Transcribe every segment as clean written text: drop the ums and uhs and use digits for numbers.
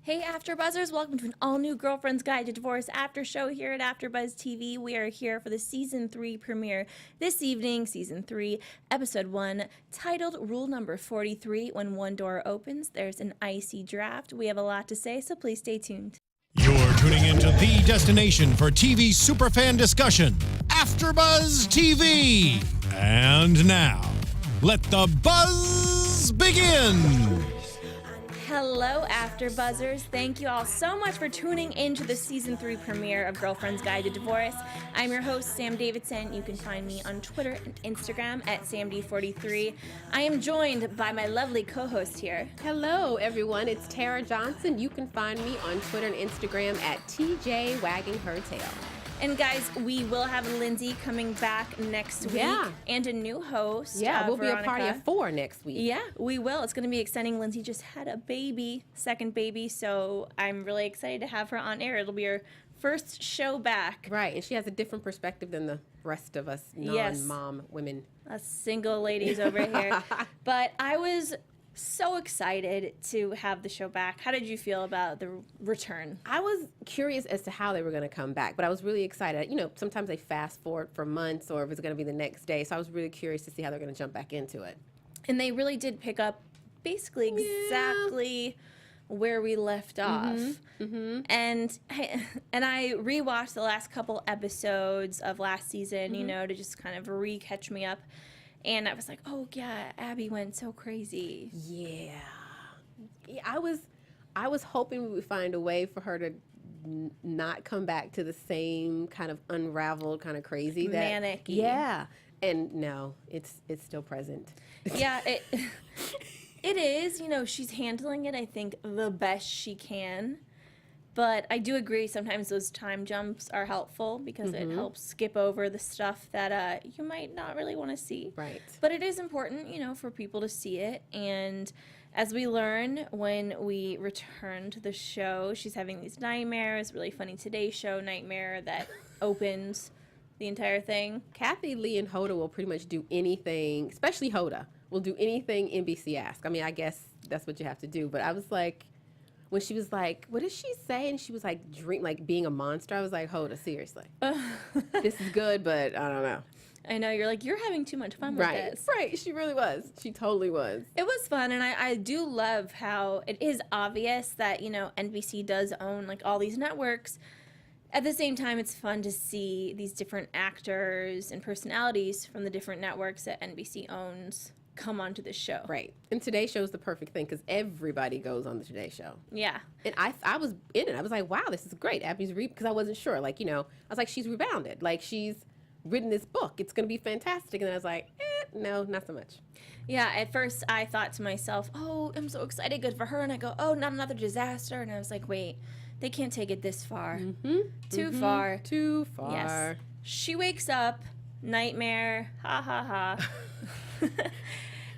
Hey AfterBuzzers, welcome to an all-new Girlfriend's Guide to Divorce after show here at AfterBuzz TV. We are here for the Season 3 premiere this evening, Season 3, Episode 1, titled Rule Number 43, When One Door Opens, There's an Icy Draft. We have a lot to say, so please stay tuned. You're tuning into the destination for TV superfan discussion, AfterBuzz TV. And now, let the buzz begin. Hello, AfterBuzzers. Thank you all so much for tuning into the Season 3 premiere of Girlfriend's Guide to Divorce. I'm your host, Sam Davidson. You can find me on Twitter and Instagram at SamD43. I am joined by my lovely co-host here. Hello, everyone. It's Tara Johnson. You can find me on Twitter and Instagram at TJ Wagging Her Tail. And guys, we will have Lindsay coming back next week. Yeah. And a new host. We'll Veronica. be a party of 4 next week. Yeah, we will. It's going to be exciting. Lindsay just had a baby, second baby, so I'm really excited to have her on air. It'll be her first show back. Right, and she has a different perspective than the rest of us non-mom women. Us single ladies over here. But I was so excited to have the show back. How did you feel about the return? I was curious as to how they were going to come back, but I was really excited. You know, sometimes they fast forward for months or if it's going to be the next day, so I was really curious to see how they're going to jump back into it. And they really did pick up basically exactly where we left off. And I rewatched the last couple episodes of last season, you know, to just kind of re-catch me up. And I was like, oh, yeah, Abby went so crazy. Yeah, I was hoping we would find a way for her to not come back to the same kind of unraveled kind of crazy. Manic. Yeah, and no, it's still present. Yeah, it is. You know, she's handling it, I think, the best she can. But I do agree sometimes those time jumps are helpful because it helps skip over the stuff that you might not really want to see. Right. But it is important, you know, for people to see it. And as we learn when we return to the show, she's having these nightmares, really funny Today Show nightmare that opens the entire thing. Kathy Lee and Hoda will pretty much do anything, especially Hoda, will do anything NBC asks. I mean, I guess that's what you have to do. But I was like, when she was like, what did she say? And she was like, being a monster. I was like, Hoda, seriously. This is good, but I don't know. I know, you're like, you're having too much fun with this. Right, she really was. She totally was. It was fun, and I do love how it is obvious that, you know, NBC does own, like, all these networks. At the same time, it's fun to see these different actors and personalities from the different networks that NBC owns come onto the show. Right. And Today Show is the perfect thing because everybody goes on the Today Show. Yeah. And I was in it. I was like, wow, this is great. Abby's because I wasn't sure. Like, you know, I was like, she's rebounded. Like, she's written this book. It's going to be fantastic. And then I was like, no, not so much. Yeah, at first I thought to myself, oh, I'm so excited, good for her. And I go, oh, not another disaster. And I was like, wait, they can't take it this far. Too far. Too far. Yes. She wakes up, nightmare, ha ha ha.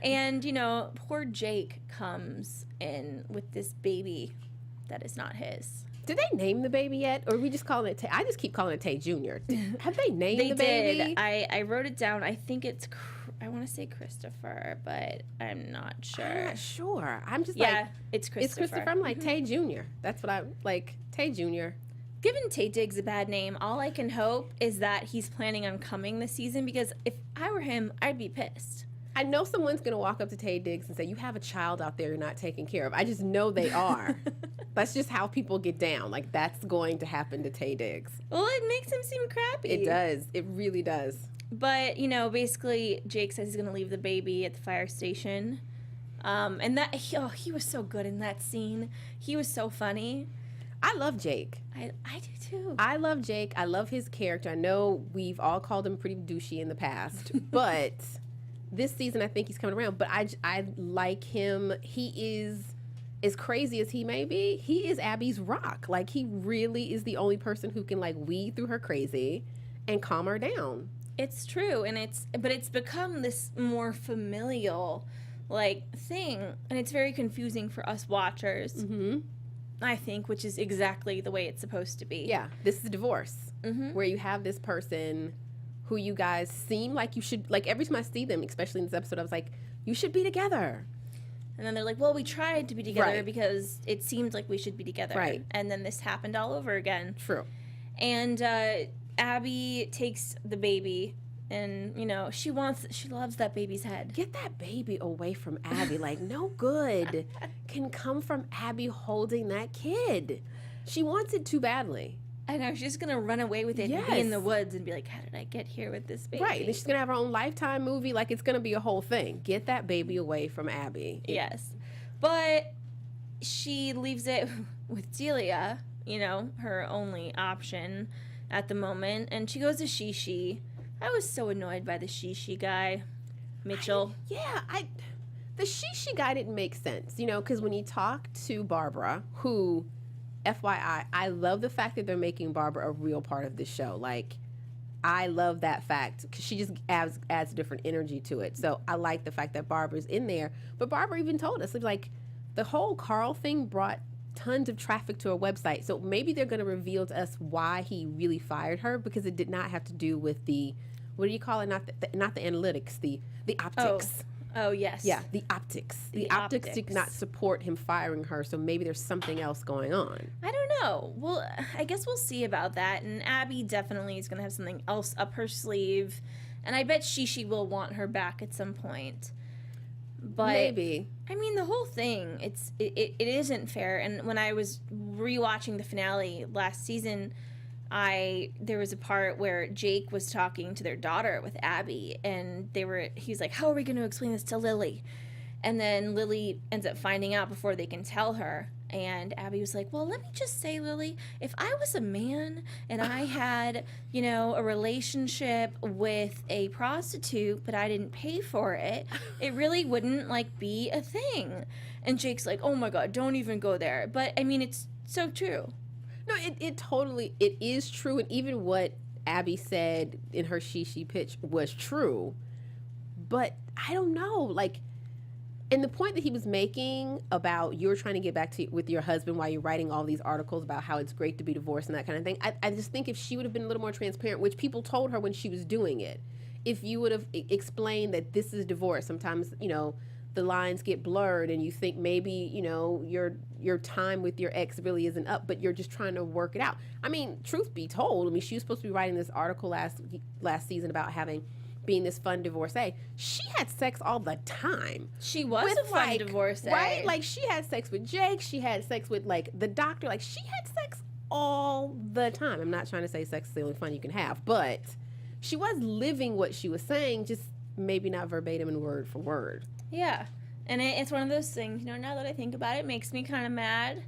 And, you know, poor Jake comes in with this baby that is not his. Did they name the baby yet? Or are we just calling it Tay? I just keep calling it Tay Jr. Have they named the baby? They did. I wrote it down. I think it's, I want to say Christopher, but I'm not sure. I'm not sure. I'm just it's Christopher. It's Christopher. I'm like, Tay Jr. That's what I like, Tay Jr. Given Tay Diggs a bad name, all I can hope is that he's planning on coming this season because if I were him, I'd be pissed. I know someone's going to walk up to Tay Diggs and say, you have a child out there you're not taking care of. I just know they are. That's just how people get down. Like, that's going to happen to Tay Diggs. Well, it makes him seem crappy. It does. It really does. But, you know, basically, Jake says he's going to leave the baby at the fire station. And that, he was so good in that scene. He was so funny. I love Jake. I do too. I love Jake. I love his character. I know we've all called him pretty douchey in the past, but this season I think he's coming around. But I like him. He is, as crazy as he may be, he is Abby's rock. Like, he really is the only person who can, like, weed through her crazy and calm her down. It's true, and it's become this more familial, like, thing, and it's very confusing for us watchers. I think, which is exactly the way it's supposed to be. Yeah, this is divorce, where you have this person who you guys seem like you should, like, every time I see them, especially in this episode, I was like, you should be together. And then they're like, well, we tried to be together Right. because it seemed like we should be together. Right. And then this happened all over again. True. And Abby takes the baby, and, you know, she loves that baby's head. Get that baby away from Abby. Like, no good can come from Abby holding that kid. She wants it too badly. I know, she's going to run away with it and be Yes. in the woods and be like, how did I get here with this baby? Right. Then she's going to have her own Lifetime movie. Like, it's going to be a whole thing. Get that baby away from Abby. Yes. But she leaves it with Delia, you know, her only option at the moment. And she goes to Shishi. I was so annoyed by the Shishi guy, Mitchell. The Shishi guy didn't make sense, you know, because when you talk to Barbara, who, FYI, I love the fact that they're making Barbara a real part of this show. Like, I love that fact because she just adds different energy to it. So I like the fact that Barbara's in there. But Barbara even told us, like, the whole Carl thing brought tons of traffic to her website. So maybe they're going to reveal to us why he really fired her, because it did not have to do with the, what do you call it? Not the analytics, the optics. Oh, yes. Yeah, the optics. The optics did not support him firing her, so maybe there's something else going on. I don't know. Well, I guess we'll see about that. And Abby definitely is going to have something else up her sleeve. And I bet Shishi will want her back at some point. But Maybe. I mean, the whole thing, it isn't fair. And when I was rewatching the finale last season, there was a part where Jake was talking to their daughter with Abby, and he's like, how are we going to explain this to Lily? And then Lily ends up finding out before they can tell her. And Abby was like, well, let me just say, Lily, if I was a man and I had, you know, a relationship with a prostitute, but I didn't pay for it, it really wouldn't, like, be a thing. And Jake's like, oh my God, don't even go there. But, I mean, it's so true. No, it totally, it is true. And even what Abby said in her Shishi pitch was true. But I don't know, like, and the point that he was making about you're trying to get back with your husband while you're writing all these articles about how it's great to be divorced and that kind of thing, I just think if she would have been a little more transparent, which people told her when she was doing it, if you would have explained that this is divorce, sometimes, you know, the lines get blurred and you think maybe, you know, your time with your ex really isn't up, but you're just trying to work it out. I mean, truth be told, I mean, she was supposed to be writing this article last season about being this fun divorcee. She had sex all the time. She was a fun divorcee. Right? Like, she had sex with Jake. She had sex with, like, the doctor. Like, she had sex all the time. I'm not trying to say sex is the only fun you can have, but she was living what she was saying, just maybe not verbatim and word for word. Yeah. And it's one of those things, you know, now that I think about it, it makes me kind of mad.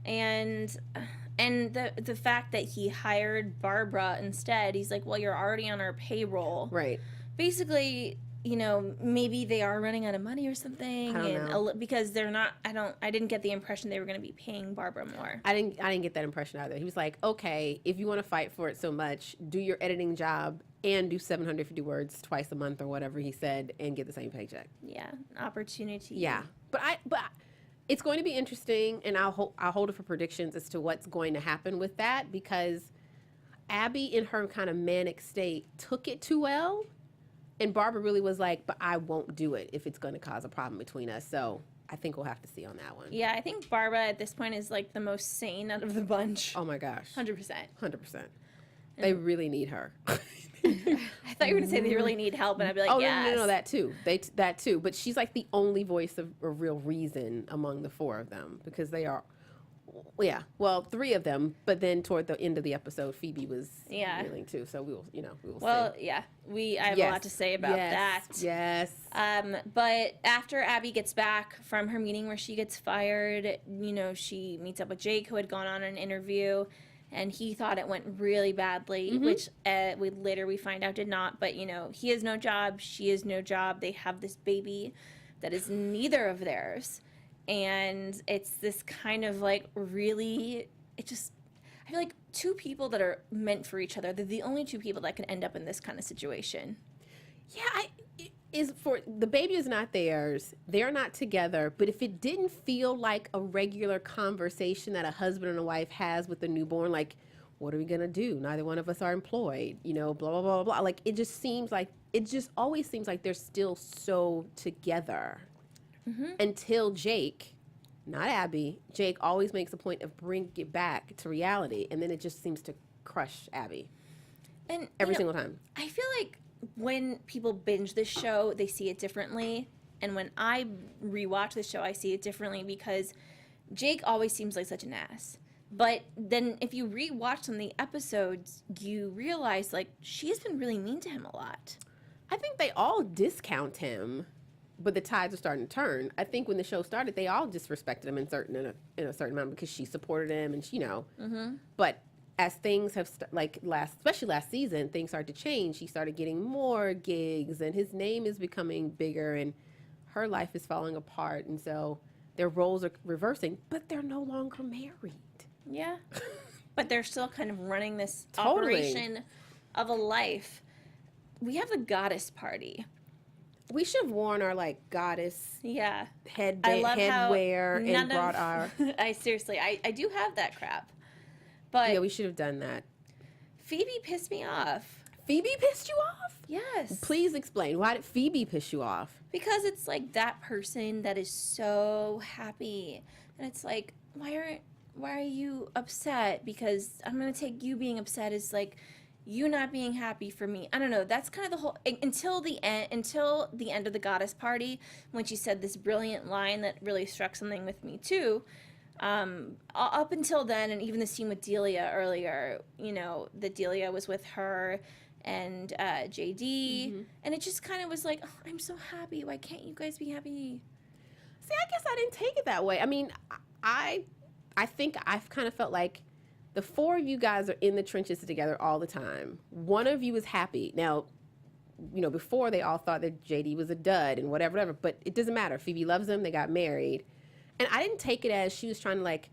And the fact that he hired Barbara instead, he's like, well, you're already on our payroll. Right. Basically, you know, maybe they are running out of money or something. I don't know. Because they're not, I didn't get the impression they were going to be paying Barbara more. I didn't get that impression either. He was like, okay, if you want to fight for it so much, do your editing job and do 750 words twice a month or whatever he said and get the same paycheck. Yeah. Opportunity. Yeah. But it's going to be interesting, and I'll hold it for predictions as to what's going to happen with that, because Abby, in her kind of manic state, took it too well, and Barbara really was like, but I won't do it if it's going to cause a problem between us. So I think we'll have to see on that one. Yeah, I think Barbara at this point is like the most sane out of the bunch. Oh my gosh. 100%. 100%. They really need her. I thought you were going to say they really need help, and I'd be like, yes. No, that too. That too. But she's like the only voice of real reason among the four of them, because they are, yeah, well, three of them. But then toward the end of the episode, Phoebe was reeling too. So we will see. Well, yeah, I have a lot to say about that. Yes. But after Abby gets back from her meeting where she gets fired, you know, she meets up with Jake, who had gone on an interview. And he thought it went really badly, which we find out did not. But, you know, he has no job. She has no job. They have this baby that is neither of theirs. And it's this kind of, like, really, I feel like two people that are meant for each other. They're the only two people that can end up in this kind of situation. Yeah, for the baby is not theirs. They're not together. But if it didn't feel like a regular conversation that a husband and a wife has with a newborn, like, what are we gonna do? Neither one of us are employed. You know, blah blah blah blah. Like, it just always seems like they're still so together. until Jake, not Abby, Jake always makes a point of bringing it back to reality, and then it just seems to crush Abby. And every single time. I feel like when people binge this show, they see it differently. And when I rewatch the show, I see it differently because Jake always seems like such an ass. But then if you rewatch some of the episodes, you realize, like, she's been really mean to him a lot. I think they all discount him, but the tides are starting to turn. I think when the show started, they all disrespected him in a certain amount because she supported him and, you know. But as things have, especially last season, things started to change. He started getting more gigs, and his name is becoming bigger, and her life is falling apart. And so their roles are reversing, but they're no longer married. Yeah. But they're still kind of running this Totally. operation of a life. We have the goddess party. We should have worn our, like, goddess Yeah. headwear and brought our... I do have that crap. But Yeah, we should have done that. Phoebe pissed me off. Phoebe pissed you off? Yes. Please explain. Why did Phoebe piss you off? Because it's like that person that is so happy. And it's like, why are you upset? Because I'm going to take you being upset as like you not being happy for me. I don't know. That's kind of the whole until the end of the goddess party, when she said this brilliant line that really struck something with me too. Up until then, and even the scene with Delia earlier, you know, that Delia was with her and JD, and it just kind of was like, oh, I'm so happy. Why can't you guys be happy? See, I guess I didn't take it that way. I mean, I think I've kind of felt like the four of you guys are in the trenches together all the time. One of you is happy. Now, you know, before they all thought that JD was a dud and whatever, but it doesn't matter. Phoebe loves him. They got married. And I didn't take it as she was trying to, like,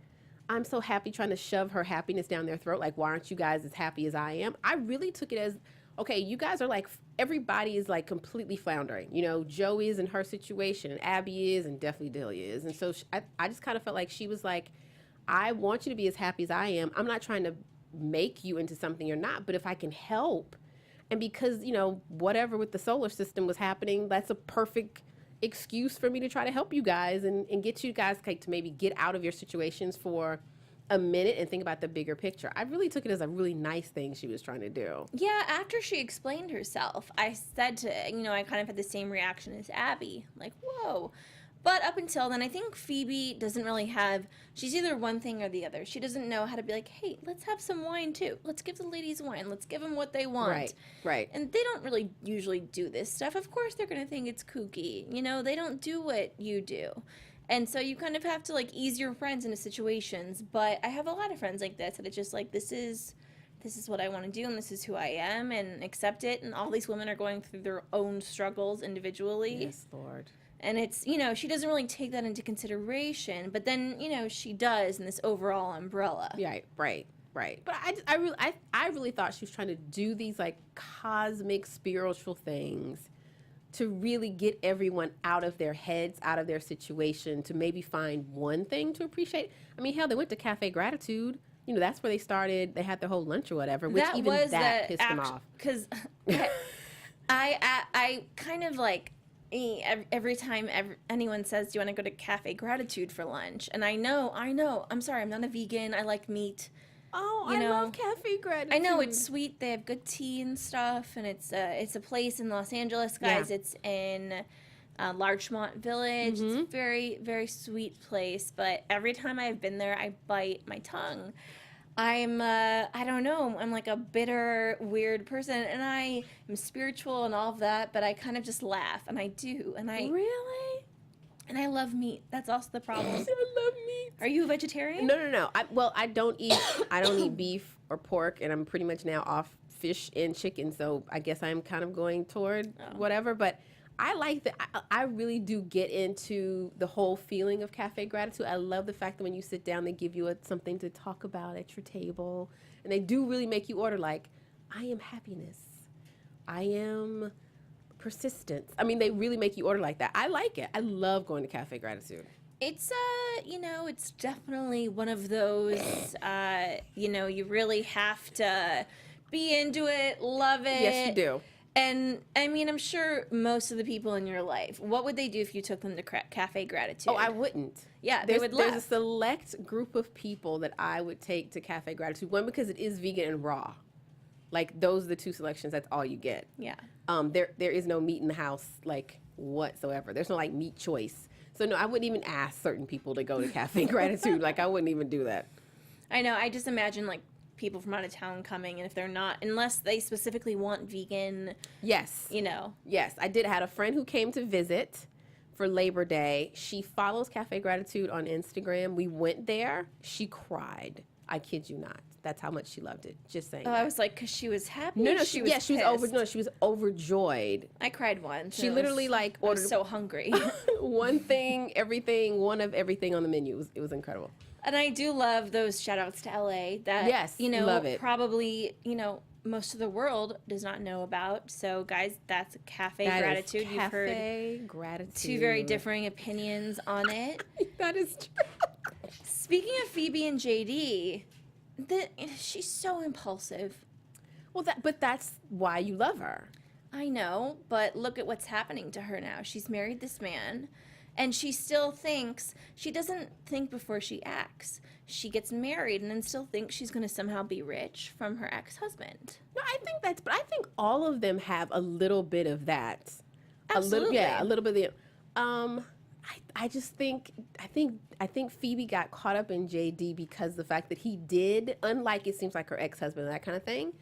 I'm so happy, trying to shove her happiness down their throat. Like, why aren't you guys as happy as I am? I really took it as, okay, you guys are like, everybody is like completely floundering. You know, Joe is in her situation, and Abby is, and definitely Delia is. And so I just kind of felt like she was like, I want you to be as happy as I am. I'm not trying to make you into something you're not, but if I can help. And because, you know, whatever with the solar system was happening, that's a perfect excuse for me to try to help you guys and get you guys like to maybe get out of your situations for a minute and think about the bigger picture. I really took it as a really nice thing she was trying to do. Yeah, after she explained herself, I said to, you know, I kind of had the same reaction as Abby. Like, whoa. But up until then, I think Phoebe doesn't really have, she's either one thing or the other. She doesn't know how to be like, hey, let's have some wine too. Let's give the ladies wine. Let's give them what they want. Right. And they don't really usually do this stuff. Of course they're going to think it's kooky. You know, they don't do what you do. And so you kind of have to, like, ease your friends into situations. But I have a lot of friends like this that it's just like, this is what I want to do and this is who I am and accept it. And all these women are going through their own struggles individually. Yes, Lord. And it's, you know, she doesn't really take that into consideration, but then, you know, she does in this overall umbrella. Yeah, right. But I really thought she was trying to do these like cosmic spiritual things to really get everyone out of their heads, out of their situation, to maybe find one thing to appreciate. I mean, hell, they went to Cafe Gratitude. You know, that's where they started. They had their whole lunch or whatever, which That even was that pissed them off. Because I kind of like, every time anyone says, do you want to go to Cafe Gratitude for lunch? And I know, I'm sorry, I'm not a vegan. I like meat. Oh, You I know, love Cafe Gratitude. I know it's sweet. They have good tea and stuff, and it's a place in Los Angeles, guys. Yeah. It's in Larchmont Village. It's a very, very sweet place. But every time I've been there, I bite my tongue. I don't know, I'm like a bitter, weird person, and I am spiritual and all of that, but I kind of just laugh, and I do, and Really? and I love meat. That's also the problem. I love meat. Are you a vegetarian? No. I don't eat beef or pork, and I'm pretty much now off fish and chicken, so I guess I'm kind of going toward whatever, but I like that. I really do get into the whole feeling of Cafe Gratitude. I love the fact that when you sit down, they give you something to talk about at your table. And they do really make you order like, I am happiness. I am persistence. I mean, they really make you order like that. I like it. I love going to Cafe Gratitude. It's, you know, it's definitely one of those, you know, you really have to be into it, love it. Yes, you do. And I mean, I'm sure most of the people in your life, what would they do if you took them to Cafe Gratitude? Oh, I wouldn't. Yeah, there's, they would There's laugh. a select group of people that I would take to Cafe Gratitude. One, because it is vegan and raw. Like, those are the two selections. That's all you get. Yeah. There is no meat in the house, like, whatsoever. There's no, like, meat choice. So, no, I wouldn't even ask certain people to go to Cafe Gratitude. Like, I wouldn't even do that. I know. I just imagine, like, people from out of town coming, and if they're not, unless they specifically want vegan, Yes. you know. Yes, I did. I had a friend who came to visit for Labor Day. She follows Cafe Gratitude on Instagram. We went there. She cried. I kid you not. That's how much she loved it. Just saying. Oh, that. I was like, because she was happy. No, she was she was overjoyed. I cried once. She literally like I ordered was so hungry. one of everything on the menu. It was incredible. And I do love those shout outs to LA that, Yes, you know, love it. probably, you know, most of the world does not know about. So, guys, that's Cafe Gratitude. You've heard Cafe Gratitude. two very differing opinions on it. That is true. Speaking of Phoebe and JD, she's so impulsive. Well, but that's why you love her. I know, but look at what's happening to her now. She's married this man, and she still thinks, she doesn't think before she acts. She gets married and then still thinks she's going to somehow be rich from her ex-husband. No, but I think all of them have a little bit of that. Absolutely. A little bit of the, I just think, I think Phoebe got caught up in JD because the fact that he did, unlike it seems like her ex-husband, that kind of thing,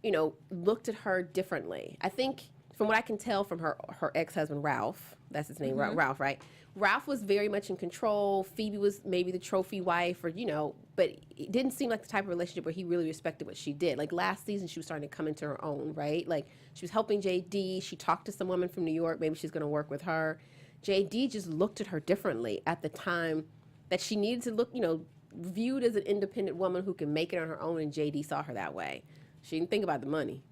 you know, looked at her differently. I think from what I can tell from her ex-husband, Ralph, that's his name, Ralph, right? Ralph was very much in control. Phoebe was maybe the trophy wife or, you know, but it didn't seem like the type of relationship where he really respected what she did. Like last season, she was starting to come into her own, right? Like she was helping JD. She talked to some woman from New York. Maybe she's going to work with her. JD just looked at her differently at the time that she needed to look, you know, viewed as an independent woman who can make it on her own, and JD saw her that way. She didn't think about the money.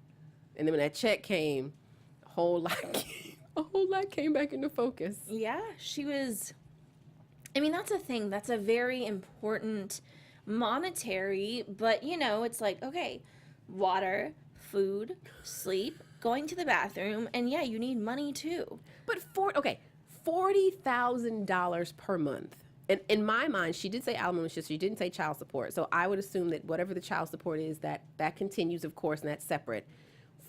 And then when that check came, a whole lot came back into focus. Yeah, she was, I mean, that's a thing. That's a very important monetary, but, you know, it's like, okay, water, food, sleep, going to the bathroom, and yeah, you need money too. But $40,000 per month. And in my mind, she did say alimony, she didn't say child support. So I would assume that whatever the child support is, that continues, of course, and that's separate.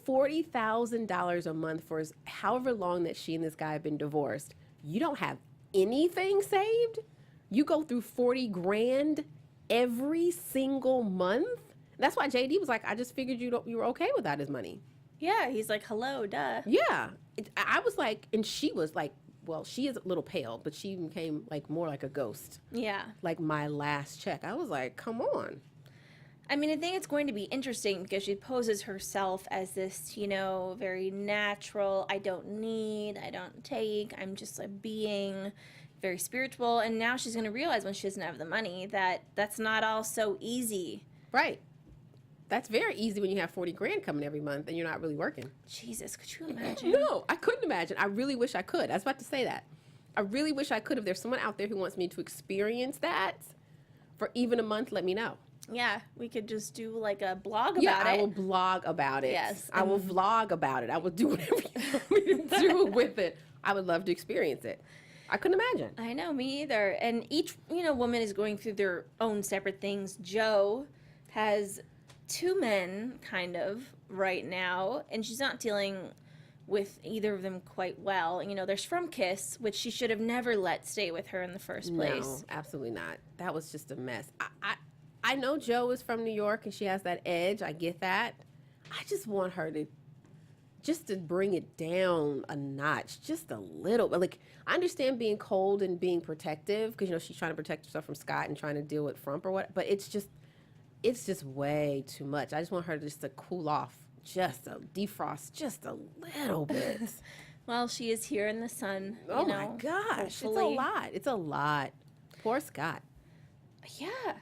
$40,000 a month for however long that she and this guy have been divorced. You don't have anything saved? You go through 40 grand every single month? That's why JD was like, I just figured you were okay without his money. Yeah, he's like, hello, duh. Yeah. I was like, and she was like, well, she is a little pale, but she became like more like a ghost. Yeah. Like my last check. I was like, come on. I mean, I think it's going to be interesting because she poses herself as this, you know, very natural, I don't need, I don't take, I'm just a being, very spiritual. And now she's going to realize when she doesn't have the money that that's not all so easy. Right. That's very easy when you have 40 grand coming every month and you're not really working. Jesus, could you imagine? No, I couldn't imagine. I really wish I could. I was about to say that. I really wish I could. If there's someone out there who wants me to experience that for even a month, let me know. Yeah, we could just do like a blog about Yeah, it. I will blog about it. Yes. I will vlog about it. I will do whatever you want me to do with it. I would love to experience it. I couldn't imagine. I know, me either. And each, you know, woman is going through their own separate things. Joe has two men kind of right now, and she's not dealing with either of them quite well. You know, there's From Kiss, which she should have never let stay with her in the first place. No, absolutely not. That was just a mess. I know Joe is from New York and she has that edge. I get that. I just want her to bring it down a notch, just a little. Like, I understand being cold and being protective because, you know, she's trying to protect herself from Scott and trying to deal with Frump or what. But it's just way too much. I just want her just to cool off, just a defrost, just a little bit. Well, she is here in the sun. Oh you know, my gosh, hopefully. it's a lot. It's a lot. Poor Scott. Yeah.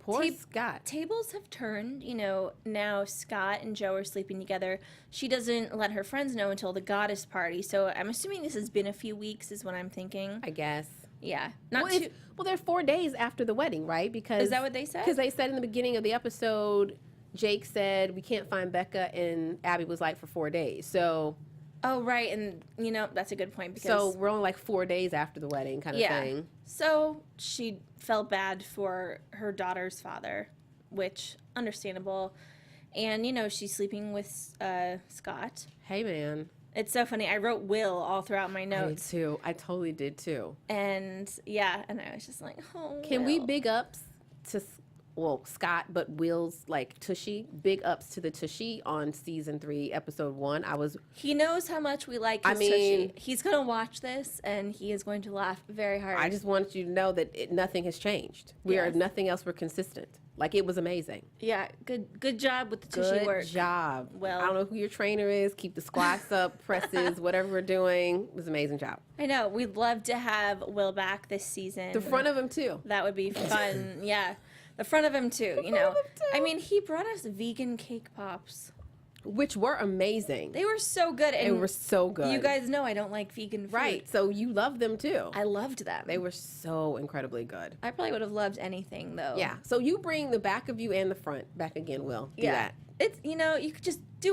Poor Scott. Tables have turned, you know, now Scott and Joe are sleeping together. She doesn't let her friends know until the goddess party. So I'm assuming this has been a few weeks is what I'm thinking. I guess. Yeah. Well, they're 4 days after the wedding, right? Because Is that what they said? Because they said in the beginning of the episode Jake said, we can't find Becca, and Abby was like, for 4 days. So... Oh, right. And, that's a good point. Because so we're only like 4 days after the wedding kind of thing. So she felt bad for her daughter's father, which, understandable. And, she's sleeping with Scott. Hey, man. It's so funny. I wrote Will all throughout my notes. I did too. I totally did too. And, and I was just like, oh, Can Will. we big ups to... well, Scott, but Will's like Tushy. Big ups to the Tushy on season 3, episode 1. He knows how much we like his Tushy. He's gonna watch this and he is going to laugh very hard. I just want you to know that nothing has changed. We are nothing else. We're consistent. Like, it was amazing. Yeah, good job with the Tushy work. Good job. Well, I don't know who your trainer is. Keep the squats up, presses, whatever we're doing. It was an amazing job. I know. We'd love to have Will back this season. The front of him too. That would be fun. Yeah. The front of him too, I mean, he brought us vegan cake pops, which were amazing. They were so good. And they were so good. You guys know I don't like vegan food. Right. So you loved them too. I loved them. They were so incredibly good. I probably would have loved anything though. Yeah. So you bring the back of you and the front back again, Will. Do that. It's you could just do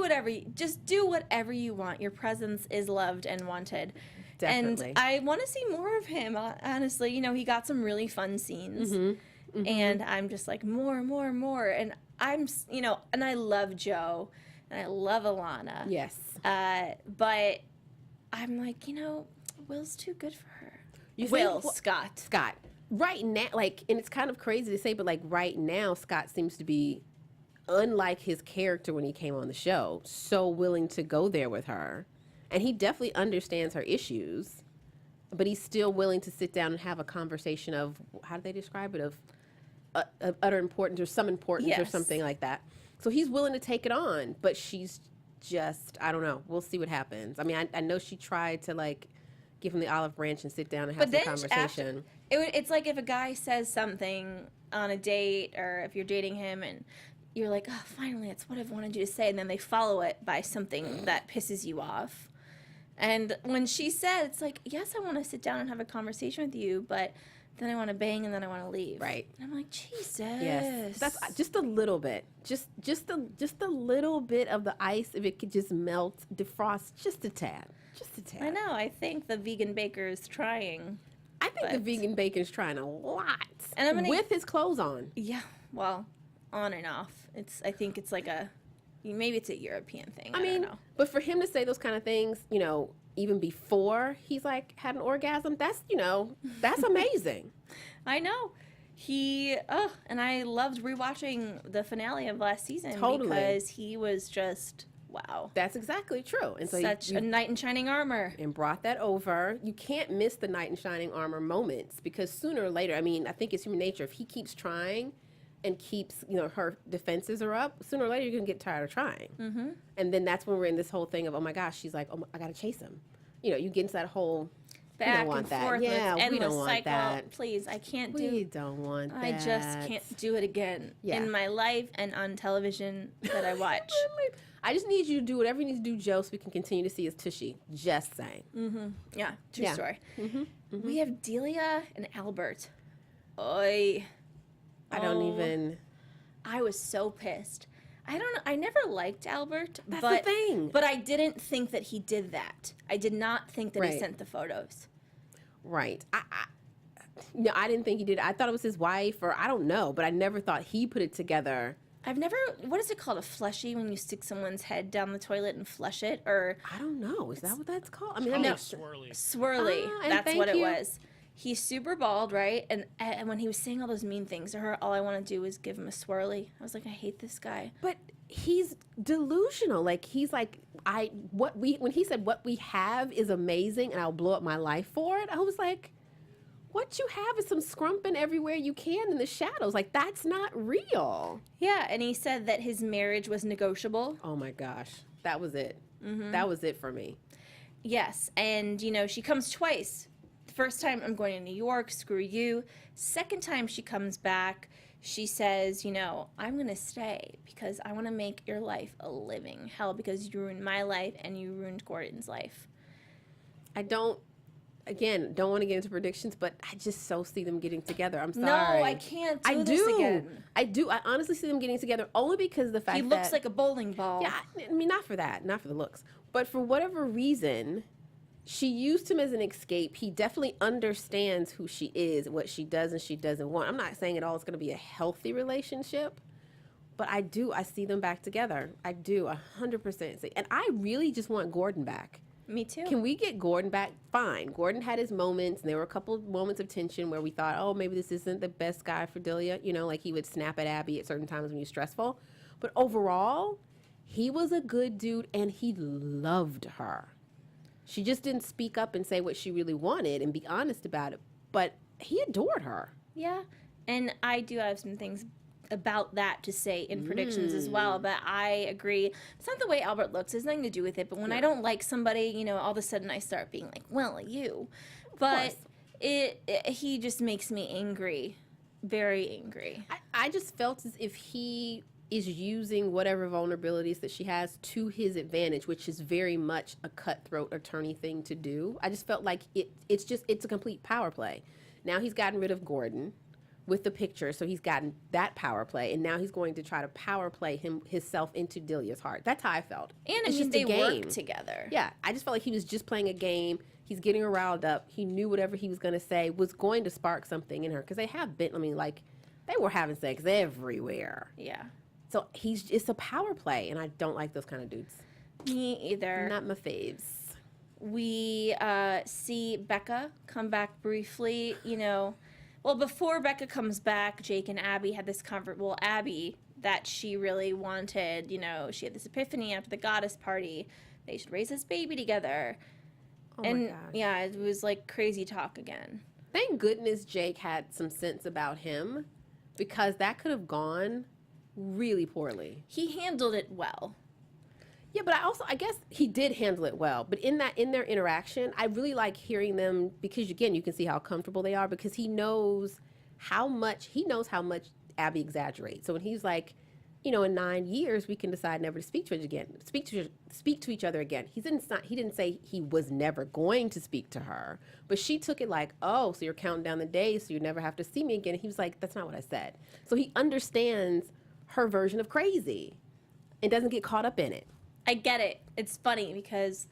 whatever you want. Your presence is loved and wanted. Definitely. And I want to see more of him. Honestly, he got some really fun scenes. Mm-hmm. And I'm just like, more. And I'm, and I love Joe and I love Alana. Yes. But I'm like, Will's too good for her. Scott. Scott. Right now, and it's kind of crazy to say, but right now, Scott seems to be, unlike his character when he came on the show, so willing to go there with her. And he definitely understands her issues, but he's still willing to sit down and have a conversation of, how do they describe it, of utter importance or some importance or something like that. So he's willing to take it on, but she's just, I don't know. We'll see what happens. I mean, I know she tried to give him the olive branch and sit down and have some conversation. It's like if a guy says something on a date or if you're dating him and you're like, oh, finally, that's what I've wanted you to say. And then they follow it by something that pisses you off. And when she said, it's like, yes, I want to sit down and have a conversation with you, but then I want to bang and then I want to leave. Right. And I'm like, Jesus. Yes. That's just a little bit. Just a little bit of the ice, if it could just melt, defrost just a tad. Just a tad. I know. I think the vegan baker is trying. I think the vegan bacon's trying a lot. And with his clothes on. Yeah. Well, on and off. I think it's like maybe it's a European thing. I don't know. But for him to say those kind of things, even before he's had an orgasm, that's amazing. I know. And I loved rewatching the finale of last season because he was just, wow. That's exactly true. And so such a knight in shining armor. And brought that over. You can't miss the knight in shining armor moments because sooner or later, I think it's human nature. If he keeps trying and keeps, her defenses are up, sooner or later you're going to get tired of trying. Mm-hmm. And then that's when we're in this whole thing of, oh my gosh, she's like, oh, I got to chase him. You get into that whole, back we don't want and that. Forth Yeah, we don't want cycle. that. Please, I can't do. We don't want that. I just can't do it again in my life and on television that I watch. I just need you to do whatever you need to do, Joe, so we can continue to see his Tushy. Just saying. Mm-hmm. Yeah, true story. Mm-hmm. Mm-hmm. We have Delia and Albert. Oy. I was so pissed. I don't know. I never liked Albert. That's the thing. But I didn't think that he did that. I did not think that he sent the photos. Right. No, I didn't think he did. I thought it was his wife, or I don't know, but I never thought he put it together. What is it called? A flushy, when you stick someone's head down the toilet and flush it? Or I don't know. Is that what that's called? I mean, no. Swirly. Swirly. That's what it was. He's super bald, right? And when he was saying all those mean things to her, all I want to do is give him a swirly. I was like, I hate this guy. But he's delusional. He's like, when he said what we have is amazing and I'll blow up my life for it, I was like, what you have is some scrumping everywhere you can in the shadows. That's not real. Yeah, and he said that his marriage was negotiable. Oh my gosh. That was it. Mm-hmm. That was it for me. Yes, and she comes twice. First time, I'm going to New York, screw you. Second time she comes back, she says, I'm going to stay because I want to make your life a living hell because you ruined my life and you ruined Gordon's life. again, don't want to get into predictions, but I just so see them getting together. I'm sorry. No, I can't do this again. I do. I honestly see them getting together only because of the fact that... He looks like a bowling ball. Yeah, I mean, not for that. Not for the looks. But for whatever reason, she used him as an escape. He definitely understands who she is, what she does and she doesn't want. I'm not saying at all it's going to be a healthy relationship, but I see them back together. I do, 100%. And I really just want Gordon back. Me too. Can we get Gordon back? Fine. Gordon had his moments, and there were a couple of moments of tension where we thought, oh, maybe this isn't the best guy for Delia. You know, like he would snap at Abby at certain times when he was stressful. But overall, he was a good dude, and he loved her. She just didn't speak up and say what she really wanted and be honest about it. But he adored her. Yeah. And I do have some things about that to say in predictions as well, but I agree. It's not the way Albert looks. It has nothing to do with it. But when I don't like somebody, you know, all of a sudden I start being like, well, you. But he just makes me angry. Very angry. I just felt as if he is using whatever vulnerabilities that she has to his advantage, which is very much a cutthroat attorney thing to do. I just felt like it's a complete power play. Now he's gotten rid of Gordon with the picture, so he's gotten that power play, and now he's going to try to power play himself into Delia's heart. That's how I felt. And I mean, they work together. Yeah, I just felt like he was just playing a game. He's getting her riled up. He knew whatever he was going to say was going to spark something in her, because they have been, I mean, like, they were having sex everywhere. Yeah. So it's a power play, and I don't like those kind of dudes. Me either. Not my faves. We see Becca come back briefly, you know. Well, before Becca comes back, Jake and Abby had this Abby, that she really wanted, you know, she had this epiphany after the goddess party. They should raise this baby together. Oh my gosh. Yeah, it was like crazy talk again. Thank goodness Jake had some sense about him, because that could have gone really poorly. He handled it well. Yeah, but I guess he did handle it well. But in their interaction, I really like hearing them, because again, you can see how comfortable they are, because he knows how much Abby exaggerates. So when he's like, you know, in 9 years we can decide never to speak to each other again. He didn't say he was never going to speak to her, but she took it like, oh, so you're counting down the days so you never have to see me again. And he was like, that's not what I said. So he understands her version of crazy and doesn't get caught up in it. I get it. It's funny because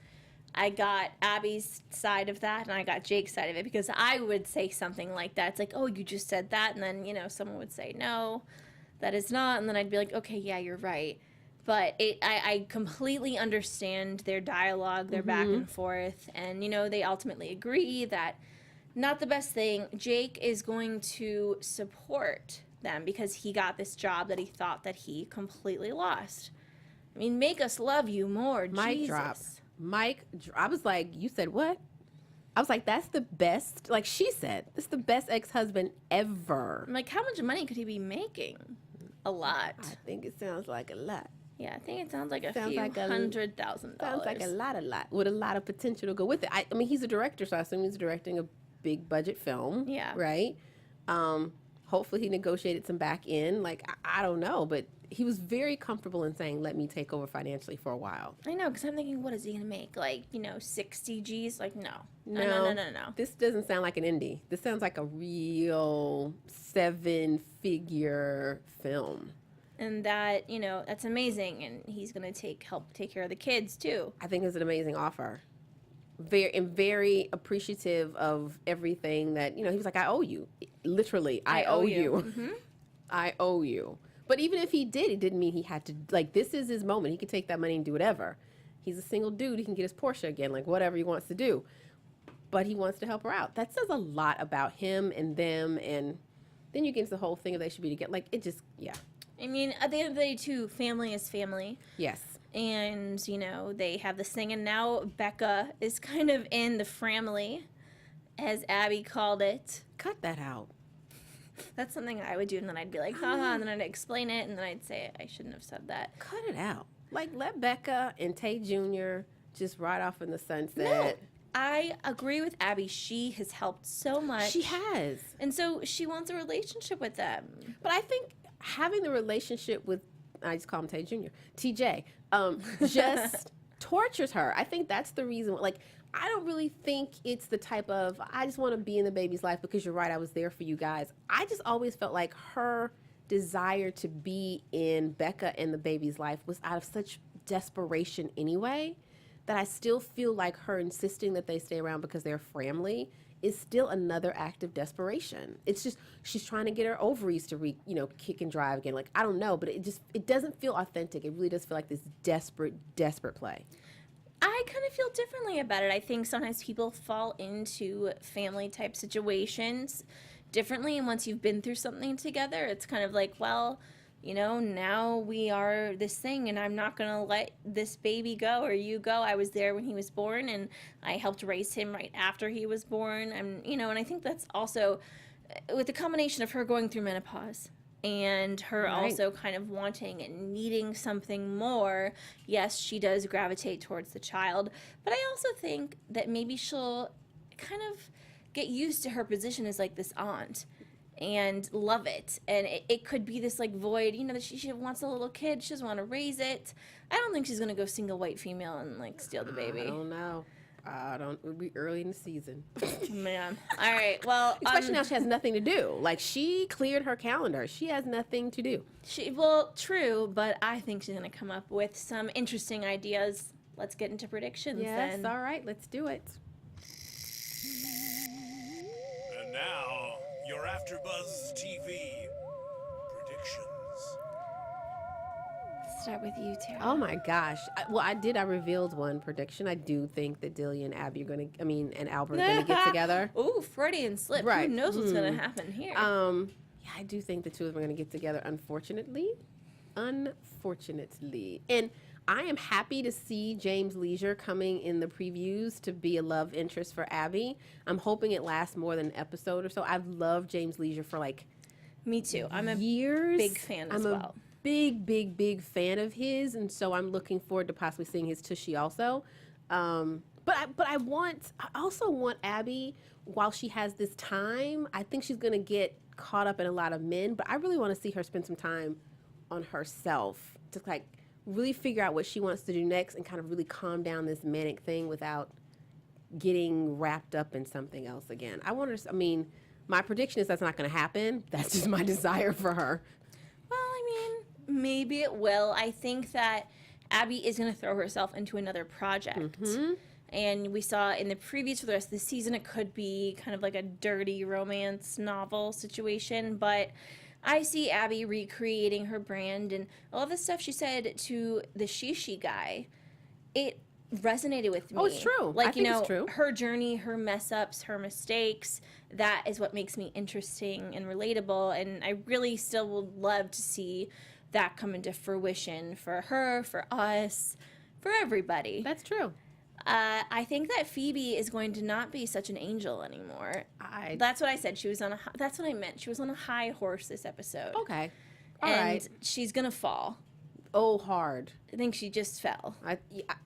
I got Abby's side of that and I got Jake's side of it, because I would say something like that. It's like, oh, you just said that. And then, you know, someone would say, no, that is not. And then I'd be like, okay, yeah, you're right. But I completely understand their dialogue, their back and forth. And, you know, they ultimately agree that not the best thing. Jake is going to support them because he got this job that he thought that he completely lost. I mean, make us love you more, Mic Jesus. drop. I was like, you said what? I was like, that's the best, like she said, this is the best ex-husband ever. I'm like, how much money could he be making? A lot. I think it sounds like a lot. Yeah, I think it sounds like a few $100,000. Sounds like a lot, with a lot of potential to go with it. I mean, he's a director, so I assume he's directing a big budget film. Yeah. Right? Hopefully he negotiated some back end. Like, I don't know, but he was very comfortable in saying, let me take over financially for a while. I know, because I'm thinking, what is he going to make? Like, you know, 60 G's? Like, no. No. This doesn't sound like an indie. This sounds like a real 7-figure film. And that, you know, that's amazing. And he's going to help take care of the kids, too. I think it's an amazing offer. Very appreciative of everything that, you know, he was like, I owe you. Literally, I owe you. Mm-hmm. I owe you. But even if he did, it didn't mean he had to, like, this is his moment. He could take that money and do whatever. He's a single dude. He can get his Porsche again, like, whatever he wants to do. But he wants to help her out. That says a lot about him and them. And then you get into the whole thing of they should be together. Like, it just, yeah. I mean, at the end of the day, too, family is family. Yes. And, you know, they have this thing. And now Becca is kind of in the framily, as Abby called it. Cut that out. That's something I would do, and then I'd be like, haha, and then I'd explain it, and then I'd say I shouldn't have said that. Cut it out. Like, let Becca and Tay Jr. just ride off in the sunset. No, I agree with Abby. She has helped so much. She has. And so she wants a relationship with them. But I think having the relationship with, I just call him Tay Jr., TJ, just tortures her. I think that's the reason. Like, I don't really think it's the type of, I just want to be in the baby's life because you're right, I was there for you guys. I just always felt like her desire to be in Becca and the baby's life was out of such desperation anyway, that I still feel like her insisting that they stay around because they're family is still another act of desperation. It's just, she's trying to get her ovaries to kick and drive again. Like, I don't know, but it doesn't feel authentic. It really does feel like this desperate play. I kind of feel differently about it. I think sometimes people fall into family type situations differently, and once you've been through something together, it's kind of like, well, now we are this thing, and I'm not going to let this baby go or you go. I was there when he was born, and I helped raise him right after he was born. And I think that's also with the combination of her going through menopause and her also kind of wanting and needing something more. Yes, she does gravitate towards the child, but I also think that maybe she'll kind of get used to her position as like this aunt and love it, and it could be this like void, that she wants a little kid, she doesn't want to raise it. I don't think she's gonna go single white female and like steal the baby. I don't know. It would be early in the season. Man. All right. Well, especially now she has nothing to do. Like, she cleared her calendar. She has nothing to do. True, but I think she's gonna come up with some interesting ideas. Let's get into predictions then. Yes. All right. Let's do it. And now, your AfterBuzz TV predictions. Start with you, Tara. Oh my gosh. I revealed one prediction. I do think that Delia and Abby and Albert are gonna get together. Ooh, Freudian slip. Right. Who knows what's gonna happen here? Yeah, I do think the two of them are gonna get together, unfortunately. And I am happy to see James Leisure coming in the previews to be a love interest for Abby. I'm hoping it lasts more than an episode or so. I've loved James Leisure for me too. I'm a years. Big fan as well. Big fan of his, and so I'm looking forward to possibly seeing his Tushy also. But I also want Abby, while she has this time, I think she's gonna get caught up in a lot of men, but I really want to see her spend some time on herself to really figure out what she wants to do next and kind of really calm down this manic thing without getting wrapped up in something else again. My prediction is that's not going to happen. That's just my desire for her. Well, maybe it will. I think that Abby is going to throw herself into another project. Mm-hmm. And we saw in the previews for the rest of the season, it could be kind of like a dirty romance novel situation. But I see Abby recreating her brand, and all the stuff she said to the Shishi guy, it resonated with me. Oh, it's true. I think it's true. Her journey, her mess ups, her mistakes, that is what makes me interesting and relatable. And I really still would love to see that come into fruition for her, for us, for everybody. That's true. I think that Phoebe is going to not be such an angel anymore. That's what I said. That's what I meant. She was on a high horse this episode. Okay. All right. And she's going to fall. Oh, hard. I think she just fell.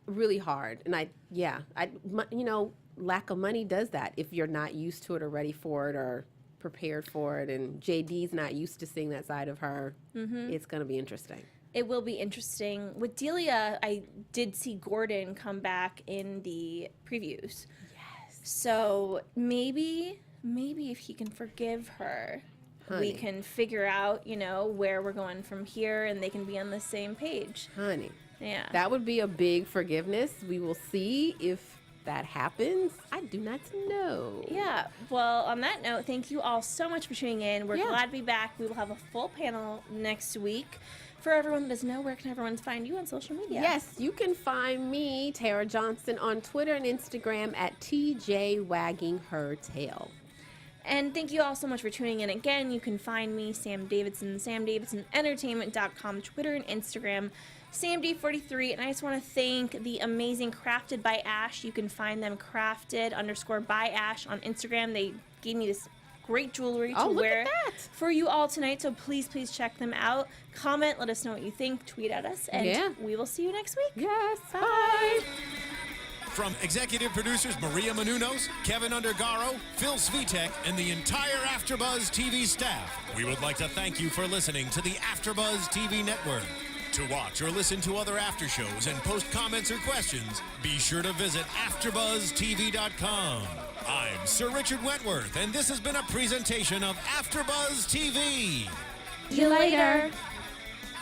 Really hard. And lack of money does that if you're not used to it or ready for it or prepared for it. And JD's not used to seeing that side of her. Mm-hmm. It's going to be interesting. It will be interesting. With Delia, I did see Gordon come back in the previews. Yes. So maybe if he can forgive her, we can figure out, where we're going from here, and they can be on the same page. Honey. Yeah. That would be a big forgiveness. We will see if that happens. I do not know. Yeah. Well, on that note, thank you all so much for tuning in. We're glad to be back. We will have a full panel next week. For everyone that doesn't know, where can everyone find you on social media? Yes, you can find me, Tara Johnson, on Twitter and Instagram at TJ Wagging Her Tail. And thank you all so much for tuning in again. You can find me, Sam Davidson, SamDavidsonEntertainment.com, Twitter and Instagram, SamD43. And I just want to thank the amazing Crafted by Ash. You can find them crafted_by Ash on Instagram. They gave me this great jewelry to wear for you all tonight. So please check them out. Comment, let us know what you think, tweet at us, and we will see you next week. Yes, bye. From executive producers Maria Menounos, Kevin Undergaro, Phil Svitek, and the entire AfterBuzz TV staff, we would like to thank you for listening to the AfterBuzz TV Network. To watch or listen to other after shows and post comments or questions, be sure to visit AfterBuzzTV.com. I'm Sir Richard Wentworth, and this has been a presentation of AfterBuzz TV. See you later.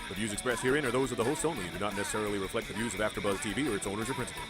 The views expressed herein are those of the hosts only and do not necessarily reflect the views of AfterBuzz TV or its owners or principals.